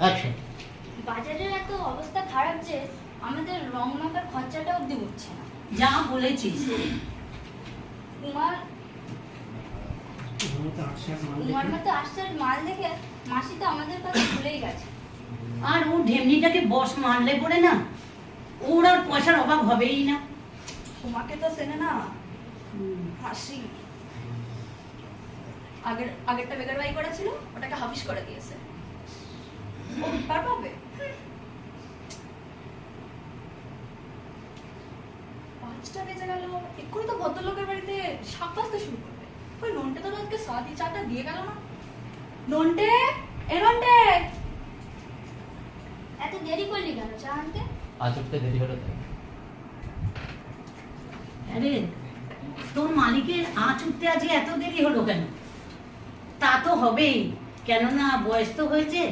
Action. বাজারের এত অবস্থা খারাপ যে আমাদের রং মাখার খরচাটা অবধি উঠছে না। যা বলেছিস। কুমার মতো আশ্চর্য মাল দেখে মাসি তো আমাদের কথা ভুলেই গেছে। আর ও ঢেমনিটাকে বস মারলে পড়ে না, ওর আর পয়সার অভাব হবেই না। তোমাকে তো চেনে না, হাসি। আগেরটা বেকার বাই করেছিল, ওটাকে হাফিস করে দিয়েছে। ও পারবে 5টা বেজে গেল, এক্ষুনি তো ভদ্রলোকের বাড়িতে শাক বাজতে শুরু করবে। ওই নন্টে তো আজকে সাদি চাটা দিয়ে গেল না। নন্টে, এ নন্টে, এত দেরি করলি কেন চা আনতে? আজ উঠতে দেরি হলো তাই। আরে তোর মালিকের আঁচ উঠতে আজকে এত দেরি হলো কেন? তা তো হবেই, কেননা বয়স তো হয়েছে।